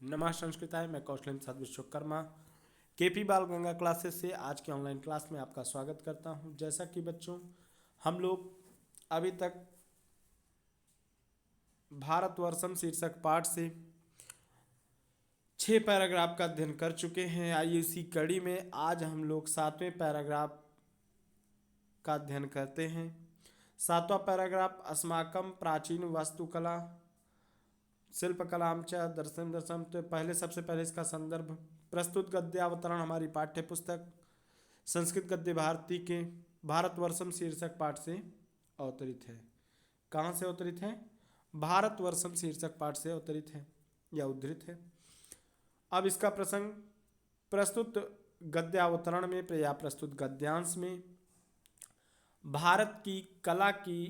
नमः संस्कृताय। मैं कौशलेंद्र साध विश्वकर्मा केपी बाल गंगा क्लासेस से आज के ऑनलाइन क्लास में आपका स्वागत करता हूं। जैसा कि बच्चों हम लोग अभी तक भारतवर्षम शीर्षक पाठ से 6 पैराग्राफ का अध्ययन कर चुके हैं। आइए इसी कड़ी में आज हम लोग 7वें पैराग्राफ का अध्ययन करते हैं। 7वां पैराग्राफ अस्माकं प्राचीन वास्तुकला शिल्पकलाम च दर्शन दर्शन। तो सबसे पहले इसका संदर्भ प्रस्तुत गद्य अवतरण हमारी पाठ्य पुस्तक संस्कृत गद्य भारती के भारतवर्षम शीर्षक पाठ से अवतरित है। कहाँ से अवतरित है? भारतवर्षम शीर्षक पाठ से अवतरित है या उद्धृत है। अब इसका प्रसंग प्रस्तुत गद्य अवतरण में या प्रस्तुत गद्यांश में भारत की कला की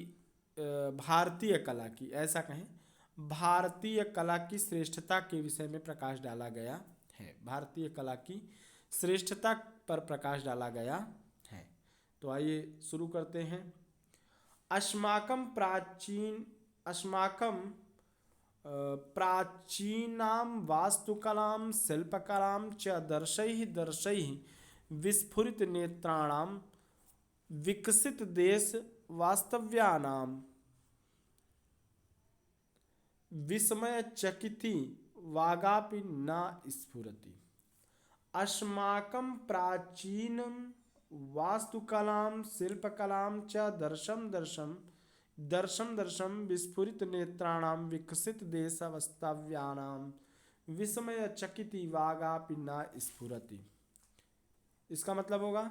भारतीय कला की ऐसा कहें भारतीय कला की श्रेष्ठता के विषय में प्रकाश डाला गया है। भारतीय कला की श्रेष्ठता पर प्रकाश डाला गया है। तो आइए शुरू करते हैं। अस्माकं प्राचीनां वास्तुकलां शिल्पकलां च दर्शैः दर्शैः विस्फुरित नेत्राणां विकसित देश वास्तव्यानां विस्मयचकिती वागापि न स्फुरति। अस्माकं प्राचीनं वास्तुकलां शिल्पकलां च दर्शं दर्शं विस्फुरित नेत्राणां विकसित देश वास्तव्यानां विस्मयचकिती वागापि न स्फुरति। इसका मतलब होगा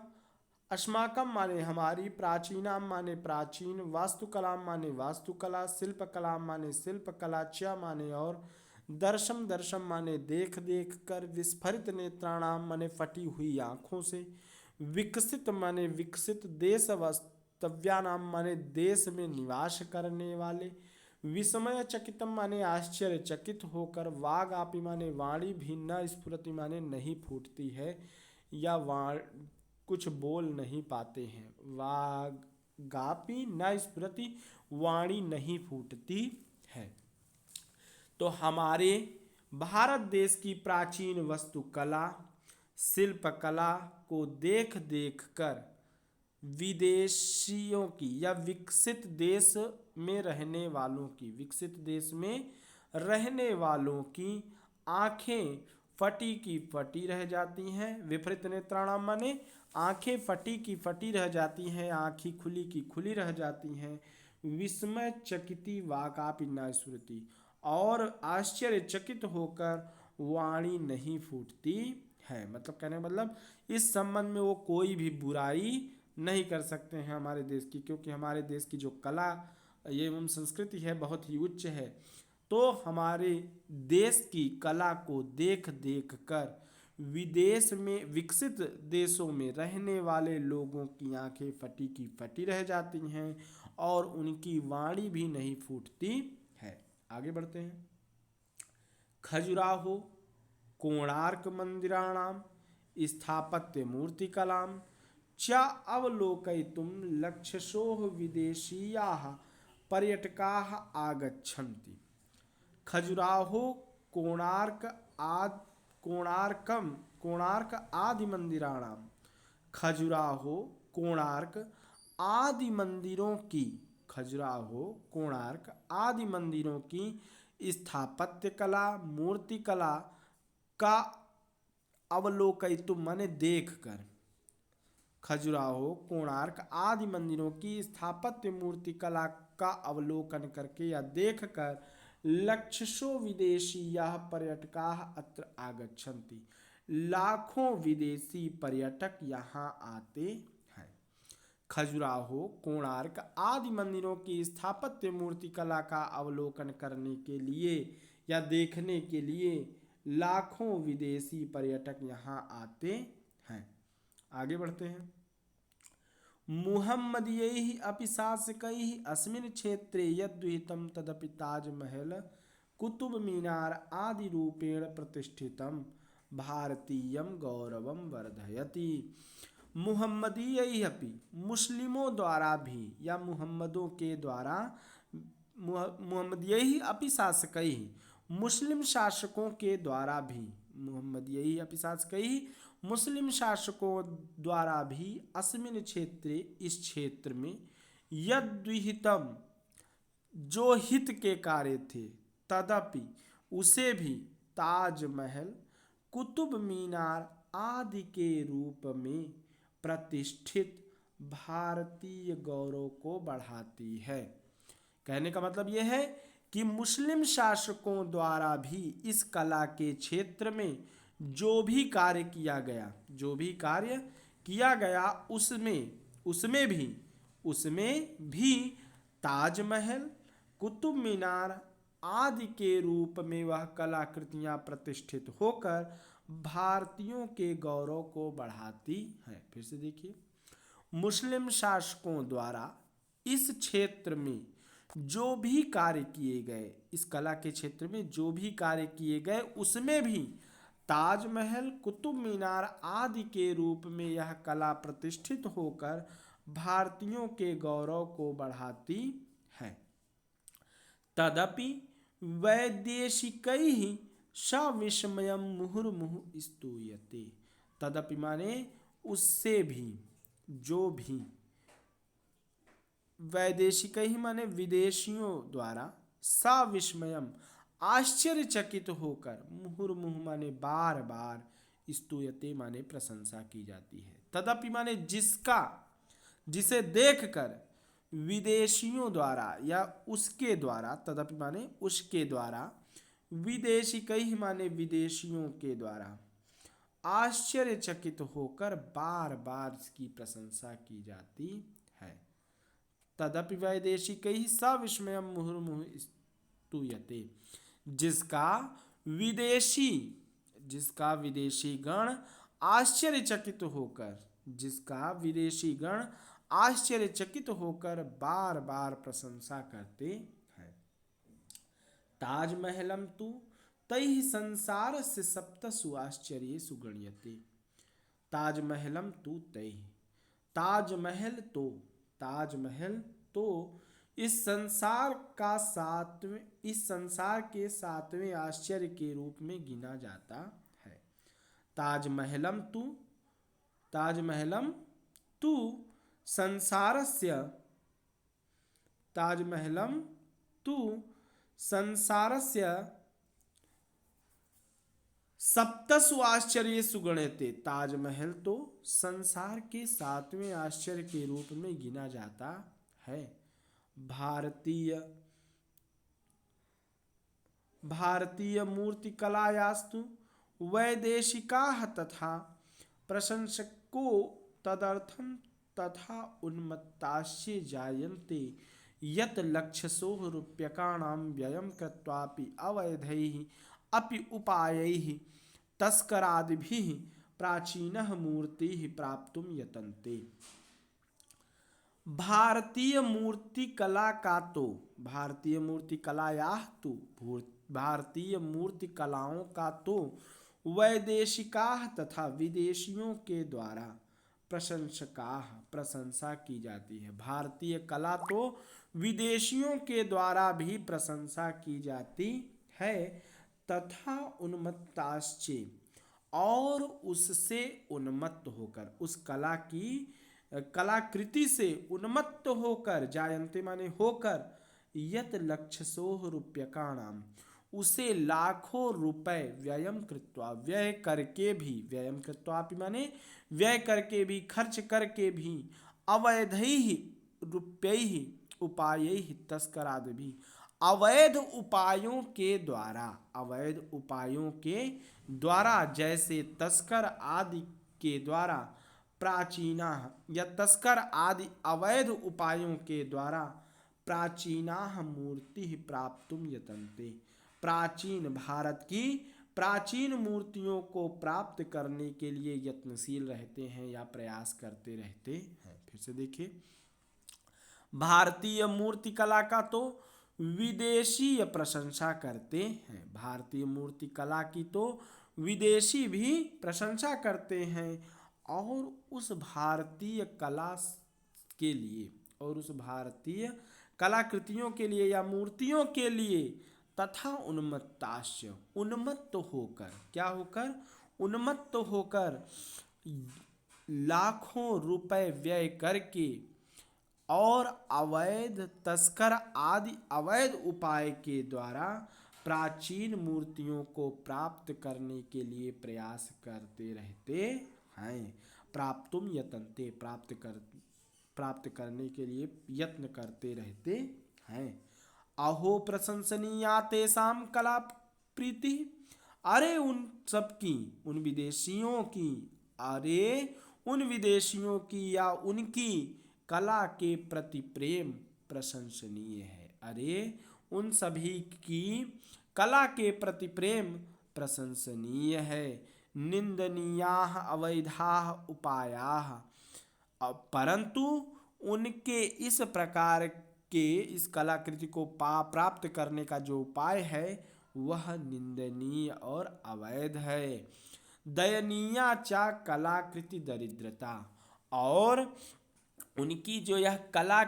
अस्माकम माने हमारी, प्राचीनाम माने प्राचीन, वास्तुकलाम माने वास्तुकला, शिल्पकलाम माने शिल्पकला, च माने और, दर्शम दर्शम माने देख देख कर, विस्फरित नेत्राणाम माने फटी हुई आँखों से, विकसित माने विकसित, देश वास्तव्यानाम माने देश में निवास करने वाले, विस्मय चकितम माने आश्चर्यचकित होकर, वाग आपी माने वाणी भी, न स्फुरति माने नहीं फूटती है या कुछ बोल नहीं पाते हैं। वागापी न स्फुरति वाणी नहीं फूटती है। तो हमारे भारत देश की प्राचीन वास्तुकला शिल्पकला को देख देख कर विदेशियों की या विकसित देश में रहने वालों की आंखें फटी की फटी रह जाती हैं। विपरीत नेत्राणाम माने आंखें फटी की फटी रह जाती हैं, आंखें खुली की खुली रह जाती हैं। विस्मय चकिती वाकापि न स्फुरति और आश्चर्यचकित होकर वाणी नहीं फूटती है। मतलब कहने मतलब इस संबंध में वो कोई भी बुराई नहीं कर सकते हैं हमारे देश की, क्योंकि हमारे देश की जो कला एवं संस्कृति है बहुत ही उच्च है। तो हमारे देश की कला को देख देख कर विदेश में विकसित देशों में रहने वाले लोगों की आंखें फटी की फटी रह जाती हैं और उनकी वाणी भी नहीं फूटती है। आगे बढ़ते हैं। खजुराहो कोणार्क मंदिराणाम स्थापत्य मूर्तिकलां च अवलोकयितुं लक्षशोः विदेशीयाः पर्यटकाः आगच्छन्ति। खजुराहो कोणार्क आदि मंदिराणां खजुराहो कोणार्क आदि मंदिरों की स्थापत्य कला मूर्ति कला का अवलोकयितुम माने देख कर, खजुराहो कोणार्क आदि मंदिरों की स्थापत्य मूर्ति कला का अवलोकन करके या देख कर लक्षशो विदेशीयाः पर्यटकाः अत्र आगच्छन्ति। लाखों विदेशी पर्यटक यहाँ आते हैं। खजुराहो कोणार्क आदि मंदिरों की स्थापत्य मूर्ति कला का अवलोकन करने के लिए या देखने के लिए लाखों विदेशी पर्यटक यहाँ आते हैं। आगे बढ़ते हैं। मुहम्मदीयैः अपि शासकैः अस्मिन् क्षेत्रे यद्विहितं तदपि ताजमहल कुतुब मीनार आदि रूपेण प्रतिष्ठितं भारतीयं गौरवं वर्धयति। मुहम्मदीयैः अपि मुस्लिमों द्वारा भी या मुहम्मदों के द्वारा मुहम्मदीयैः अपि शासकैः मुस्लिम शासकों के द्वारा भी, मोहम्मद यही अपिशाच कही, मुस्लिम शासकों द्वारा भी अस्मिन क्षेत्रे, इस क्षेत्र में, यद्विहितम, जो हित के कार्य थे, तदपि, उसे भी, ताजमहल, कुतुब मीनार आदि के रूप में प्रतिष्ठित भारतीय गौरव को बढ़ाती है। कहने का मतलब यह है कि मुस्लिम शासकों द्वारा भी इस कला के क्षेत्र में जो भी कार्य किया गया, जो भी कार्य किया गया, उसमें भी ताजमहल, कुतुब मीनार आदि के रूप में वह कलाकृतियां प्रतिष्ठित होकर भारतीयों के गौरव को बढ़ाती हैं। फिर से देखिए, मुस्लिम शासकों द्वारा इस क्षेत्र में जो भी कार्य किए गए, इस कला के क्षेत्र में जो भी कार्य किए गए, उसमें भी ताजमहल, कुतुब मीनार आदि के रूप में यह कला प्रतिष्ठित होकर भारतीयों के गौरव को बढ़ाती है। तदपि वैदेशिकैः सविस्मयं मुहुर्मुहुः स्तूयते। तदपि माने उससे भी, जो भी, वैदेशिकैः माने विदेशियों द्वारा, सविस्मयम, आश्चर्यचकित होकर, मुहुर्मुहुः माने बार बार, स्तूयते माने प्रशंसा की जाती है। तदपि माने जिसका, जिसे देखकर, विदेशियों द्वारा या उसके द्वारा, तदपि माने उसके द्वारा, विदेशिकैः माने विदेशियों के द्वारा, आश्चर्यचकित होकर बार बार इसकी प्रशंसा की जाती है। तदपि वैदेशिकैः सविस्मयं मुहुर्मुहुः स्तूयते। जिसका विदेशी गण आश्चर्यचकित होकर, जिसका विदेशी गण आश्चर्यचकित होकर बार बार प्रशंसा करते हैं। ताजमहलम तु तैः संसारस्य सप्तसु आश्चर्येषु गण्यते। ताजमहलम तु तैः, ताजमहल तो इस संसार के सातवें आश्चर्य के रूप में गिना जाता है। ताजमहलम तु संसारस्य सप्तसु आश्चर्येषु गण्यते। ताजमहल तो संसार के सातवें आश्चर्य के रूप में गिना जाता है। भारतीय मूर्ति कलायास्तु वैदेशिकाः तथा प्रशंसको तदर्थं तथा उन्मत्ताश्च जायन्ते यत् लक्षशोः रूप्यकाणां व्ययं कृत्वापि अवैधैः अपि उपायैः तस्करादिभिः प्राचीनः मूर्तिः प्राप्तुं यतन्ते। भारतीय मूर्ति कलाओं का तो वैदेशिकाः तथा विदेशियों के द्वारा प्रशंसा की जाती है। भारतीय कला तो विदेशियों के द्वारा भी प्रशंसा की जाती है। तथा उन्मत्ताश्चे, और उससे उन्मत्त होकर, उस कलाकृति से उन्मत्त होकर, जायन्ते माने होकर, यत लक्षशोः रूप्यकाणाम, उसे लाखों रुपए व्ययम कृत्वा, व्यय करके भी, खर्च करके भी, अवैधैः रूप्यैः उपायैः तस्करादिभिः, अवैध उपायों के द्वारा, जैसे तस्कर आदि के द्वारा, प्राचीना या तस्कर आदि अवैध उपायों के द्वारा, प्राचीना मूर्ति प्राप्तुम यतन्ते, प्राचीन भारत की प्राचीन मूर्तियों को प्राप्त करने के लिए यत्नशील रहते हैं या प्रयास करते रहते हैं। फिर से देखिए, भारतीय मूर्ति कला का तो विदेशी प्रशंसा करते हैं। भारतीय मूर्ति कला की तो विदेशी भी प्रशंसा करते हैं, और उस भारतीय कला के लिए, और उस भारतीय कलाकृतियों के लिए या मूर्तियों के लिए तथा उन्मत्तास्य, उन्मत्त होकर, क्या होकर, उन्मत्त होकर लाखों रुपए व्यय करके और अवैध तस्कर आदि अवैध उपाय के द्वारा प्राचीन मूर्तियों को प्राप्त करने के लिए प्रयास करते रहते हैं। प्राप्तुम यतन्ते, प्राप्त करने के लिए यत्न करते रहते हैं। अहो प्रशंसनीया तेषां कला प्रीति, अरे उन सब की, उन विदेशियों की, अरे उन विदेशियों की या उनकी कला के प्रति प्रेम प्रशंसनीय है। अरे उन सभी की कला के प्रति प्रेम प्रशंसनीय है। निंदनीयाः अवैधाः उपायाः, परंतु उनके इस प्रकार के इस कलाकृति को प्राप्त करने का जो उपाय है वह निंदनीय और अवैध है। दयनीया चा कलाकृति दरिद्रता, और उनकी जो यह कला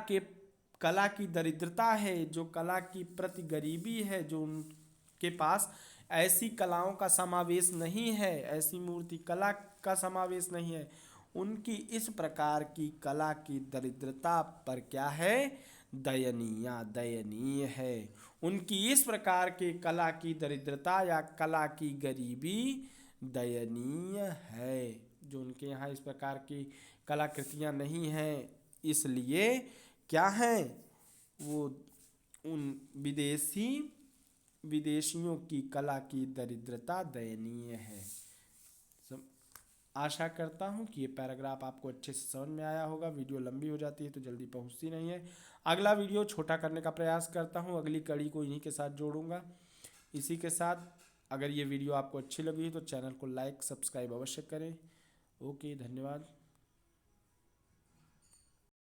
की दरिद्रता है, जो कला की प्रति गरीबी है, जो उनके पास ऐसी कलाओं का समावेश नहीं है, ऐसी मूर्ति कला का समावेश नहीं है, उनकी इस प्रकार की कला की दरिद्रता पर क्या है, दयनीय है। उनकी इस प्रकार के कला की दरिद्रता या कला की गरीबी दयनीय है। जो उनके यहाँ इस प्रकार की कलाकृतियाँ नहीं हैं, इसलिए क्या हैं, वो उन विदेशियों की कला की दरिद्रता दयनीय है। आशा करता हूँ कि ये पैराग्राफ आपको अच्छे से समझ में आया होगा। वीडियो लंबी हो जाती है तो जल्दी पहुँचती नहीं है। अगला वीडियो छोटा करने का प्रयास करता हूँ, अगली कड़ी को इन्हीं के साथ जोड़ूंगा। इसी के साथ अगर ये वीडियो आपको अच्छी लगी तो चैनल को लाइक सब्सक्राइब अवश्य करें। ओके, धन्यवाद।